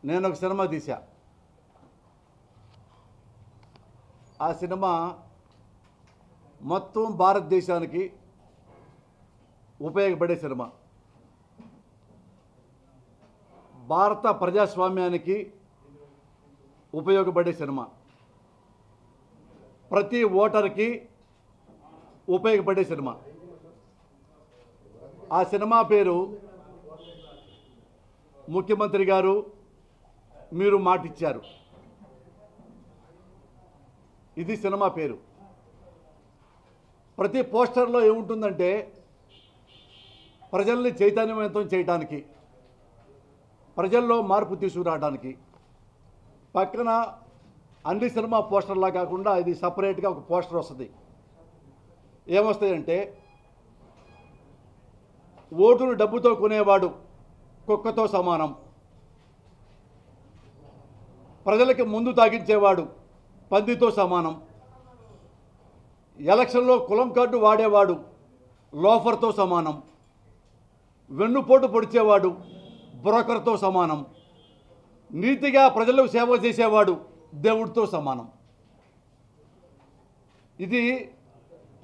నేను ఒక సినిమా తీశా. ఆ సినిమా మొత్తం భారతదేశానికి ఉపయోగపడే సినిమా, భారత ప్రజాస్వామ్యానికి ఉపయోగపడే సినిమా, ప్రతి ఓటర్కి ఉపయోగపడే సినిమా. ఆ సినిమా పేరు ముఖ్యమంత్రి గారు మీరు మాటిచ్చారు. ఇది సినిమా పేరు. ప్రతి పోస్టర్లో ఏముంటుందంటే ప్రజల్ని చైతన్యవంతం చేయడానికి, ప్రజల్లో మార్పు తీసుకురావడానికి. పక్కన అన్ని సినిమా పోస్టర్లా కాకుండా ఇది సపరేట్గా ఒక పోస్టర్ వస్తుంది. ఏమొస్తాయంటే, ఓటును డబ్బుతో కొనేవాడు కుక్కతో సమానం, ప్రజలకి ముందు తాగించేవాడు పందితో సమానం, ఎలక్షన్లో కులం కార్డు వాడేవాడు లోఫర్తో సమానం, వెన్నుపోటు పొడిచేవాడు బ్రోకర్తో సమానం, నీతిగా ప్రజలకు సేవ చేసేవాడు దేవుడితో సమానం. ఇది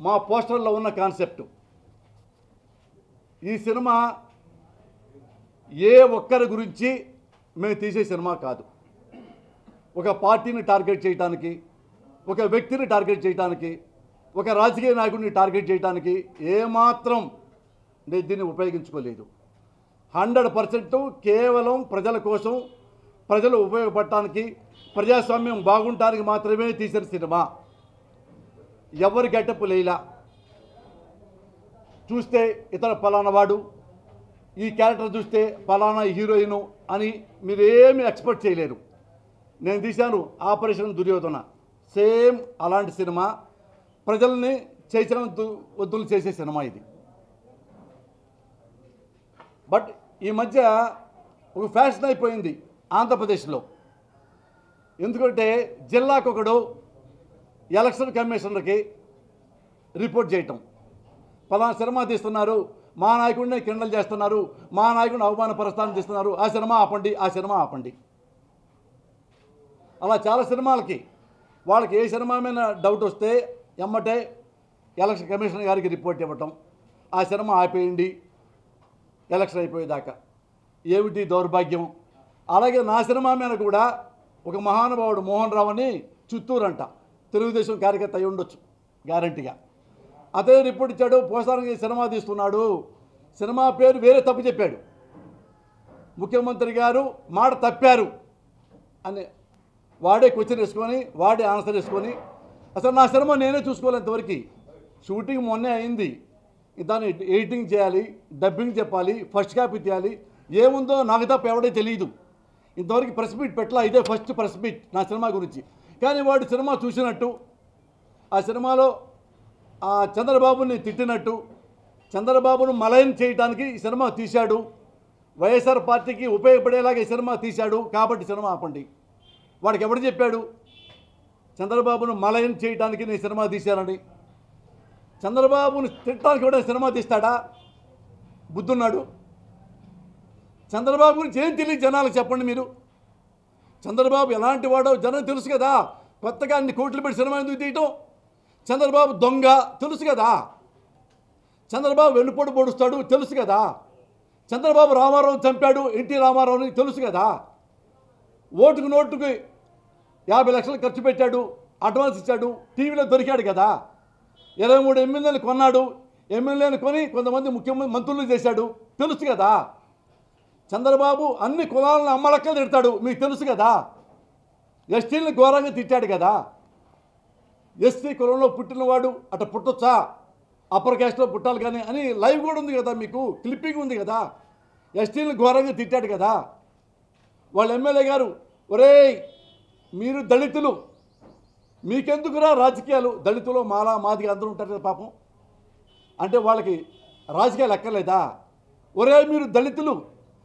మా పోస్టర్లో ఉన్న కాన్సెప్ట్. ఈ సినిమా ఏ ఒక్కరి గురించి మేము తీసే సినిమా కాదు. ఒక పార్టీని టార్గెట్ చేయడానికి, ఒక వ్యక్తిని టార్గెట్ చేయడానికి, ఒక రాజకీయ నాయకుడిని టార్గెట్ చేయడానికి ఏమాత్రం నేను దీన్ని ఉపయోగించుకోలేదు. 100% కేవలం ప్రజల కోసం, ప్రజలు ఉపయోగపడటానికి, ప్రజాస్వామ్యం బాగుంటానికి మాత్రమే తీసిన సినిమా. ఎవరి గెటప్ లేలా. చూస్తే ఇతర ఫలానా వాడు, ఈ క్యారెక్టర్ చూస్తే ఫలానా హీరోయిను అని మీరేమి ఎక్స్పెక్ట్ చేయలేరు. నేను తీశాను ఆపరేషన్ దుర్యోధన, సేమ్ అలాంటి సినిమా. ప్రజల్ని చైతన్యవంతులు చేసే సినిమా ఇది. బట్ ఈ మధ్య ఒక ఫ్యాషన్ అయిపోయింది ఆంధ్రప్రదేశ్లో. ఎందుకంటే జిల్లాకొకడు ఎలక్షన్ కమిషనర్కి రిపోర్ట్ చేయటం, పలానా సినిమా తీస్తున్నారు, మా నాయకుడిని కిండల్ చేస్తున్నారు, మా నాయకుడిని అవమానపరుస్తానని తీస్తున్నారు, ఆ సినిమా ఆపండి, ఆ సినిమా ఆపండి. అలా చాలా సినిమాలకి వాళ్ళకి ఏ సినిమా మీద డౌట్ వస్తే ఎమ్మటే ఎలక్షన్ కమిషనర్ గారికి రిపోర్ట్ ఇవ్వటం, ఆ సినిమా ఆపేయండి ఎలక్షన్ అయిపోయేదాకా. ఏమిటి దౌర్భాగ్యం. అలాగే నా సినిమా మీద కూడా ఒక మహానుభావుడు మోహన్ రావు అని చిత్తూరంట, తెలుగుదేశం కార్యకర్త అయి ఉండొచ్చు గ్యారంటీగా. అదే రిపోర్ట్ ఇచ్చాడు, పోసానికి సినిమా తీస్తున్నాడు, సినిమా పేరు వేరే తప్పు చెప్పాడు, ముఖ్యమంత్రి గారు మాట తప్పారు అని వాడే క్వశ్చన్ వేసుకొని, వాడే ఆన్సర్ వేసుకొని, అసలు నా సినిమా నేనే చూసుకోవాలి. ఇంతవరకు షూటింగ్ మొన్నే అయింది, దాన్ని ఎడిటింగ్ చేయాలి, డబ్బింగ్ చెప్పాలి, ఫస్ట్ కాపీ తీయాలి, ఏముందో నాకు తప్ప ఎవడే తెలియదు. ఇంతవరకు ప్రెస్ మీట్ పెట్టలా, ఇదే ఫస్ట్ ప్రెస్ మీట్ నా సినిమా గురించి. కానీ వాడు సినిమా చూసినట్టు, ఆ సినిమాలో చంద్రబాబుని తిట్టినట్టు, చంద్రబాబును మలయం చేయడానికి ఈ సినిమా తీశాడు, వైఎస్ఆర్ పార్టీకి ఉపయోగపడేలాగా ఈ సినిమా తీశాడు కాబట్టి సినిమా ఆపండి. వాడికి ఎవడు చెప్పాడు చంద్రబాబును మలయం చేయడానికి నేను సినిమా తీశానని? చంద్రబాబును తిట్టడానికి కూడా సినిమా తీస్తాడా? బుద్ధున్నాడు. చంద్రబాబు గురించి ఏం తెలియదు జనాలకు చెప్పండి మీరు. చంద్రబాబు ఎలాంటి వాడో జనం తెలుసు కదా. కొత్తగా అన్ని కోట్లు పెట్టి సినిమా ఎందుకు తీయటం? చంద్రబాబు దొంగ తెలుసు కదా. చంద్రబాబు వెన్నుపోటు పొడుస్తాడు తెలుసు కదా. చంద్రబాబు రామారావు చంపాడు, ఎన్టీ రామారావుని తెలుసు కదా. ఓటుకు నోటుకి 50 లక్షలు ఖర్చు పెట్టాడు, అడ్వాన్స్ ఇచ్చాడు, టీవీలో దొరికాడు కదా. 23 ఎమ్మెల్యేలు కొన్నాడు, ఎమ్మెల్యేలు కొని కొంతమంది మంత్రులు చేశాడు తెలుసు కదా. చంద్రబాబు అన్ని కులాలను అమ్మలక్కలు తిడతాడు మీకు తెలుసు కదా. ఎస్టీలను ఘోరంగా తిట్టాడు కదా. ఎస్టీ కులంలో పుట్టినవాడు అట్లా పుట్టొచ్చా, అప్పర్ క్యాస్ట్లో పుట్టాలి కానీ అని లైవ్ కూడా ఉంది కదా, మీకు క్లిప్పింగ్ ఉంది కదా. ఎస్టీలను ఘోరంగా తిట్టాడు కదా. వాళ్ళ ఎమ్మెల్యే గారు, ఒరేయ్ మీరు దళితులు, మీకెందుకురా రాజకీయాలు, దళితులు మాలా మాదిగా అందరూ ఉంటారు కదా పాపం, అంటే వాళ్ళకి రాజకీయాలు ఎక్కర్లేదా? ఒరే మీరు దళితులు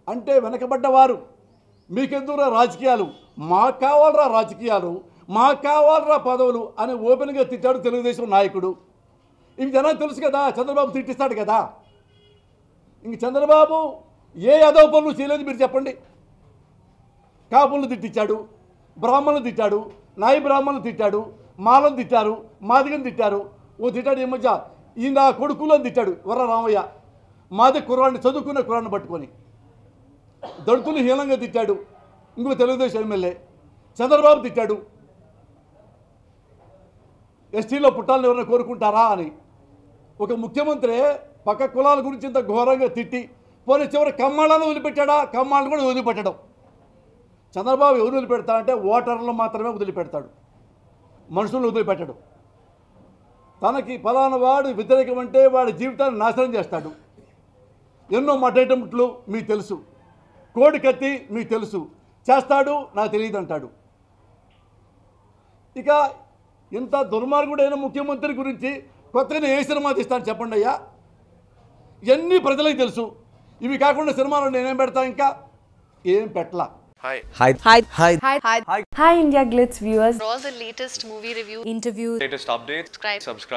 అంటే వెనకబడ్డవారు, మీకెందుకురా రాజకీయాలు, మాకు కావాలరా రాజకీయాలు, మాకు కావాలరా పదవులు అని ఓపెన్గా తిట్టాడు తెలుగుదేశం నాయకుడు. ఇవి జనాలు తెలుసు కదా. చంద్రబాబు తిట్టిస్తాడు కదా. ఇంక చంద్రబాబు ఏ యాదవ పనులు చేయలేదు మీరు చెప్పండి. కాపులను తిట్టించాడు, బ్రాహ్మణులు తిట్టాడు, నాయి బ్రాహ్మణులు తిట్టాడు, మాలను తిట్టారు, మాదిగని తిట్టారు. ఓ తిట్టాడు ఈ మధ్య ఈయన కొడుకులను తిట్టాడు వర్ర రామయ్య, మాది కుర్రాన్ని చదువుకున్న కుర్రాన్ని పట్టుకొని దళితులు హీనంగా తిట్టాడు. ఇంకో తెలుగుదేశం ఎమ్మెల్యే చంద్రబాబు తిట్టాడు, ఎస్టీలో పుట్టాలని ఎవరైనా కోరుకుంటారా అని. ఒక ముఖ్యమంత్రి పక్క కులాల గురించి ఇంత ఘోరంగా తిట్టి పోనీ చివరి కమ్మాళ్ళను వదిలిపెట్టాడా? కమ్మాళ్ళను కూడా వదిలిపెట్టడం. చంద్రబాబు ఎవరు వదిలిపెడతా అంటే ఓటర్లను మాత్రమే వదిలిపెడతాడు, మనుషులను వదిలిపెట్టడు. తనకి ఫలానా వాడు వ్యతిరేకం అంటే వాడి జీవితాన్ని నాశనం చేస్తాడు. ఎన్నో మడ్డటముట్లు మీకు తెలుసు, కోడి కత్తి మీకు తెలుసు, చేస్తాడు నాకు తెలియదు అంటాడు. ఇక ఇంత దుర్మార్గుడైన ముఖ్యమంత్రి గురించి కొత్తగా ఏ సినిమా తీస్తాను చెప్పండి అయ్యా? ఇవన్నీ ప్రజలకు తెలుసు. ఇవి కాకుండా సినిమాలో నేనేం పెడతా? ఇంకా ఏం పెట్టలా. Hi India Glitz viewers. For all the latest movie reviews, Interviews, latest updates,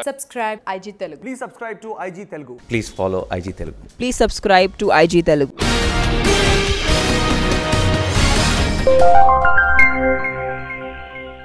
subscribe IG Telugu. Please subscribe to IG Telugu. Please follow IG Telugu. Please subscribe to IG Telugu.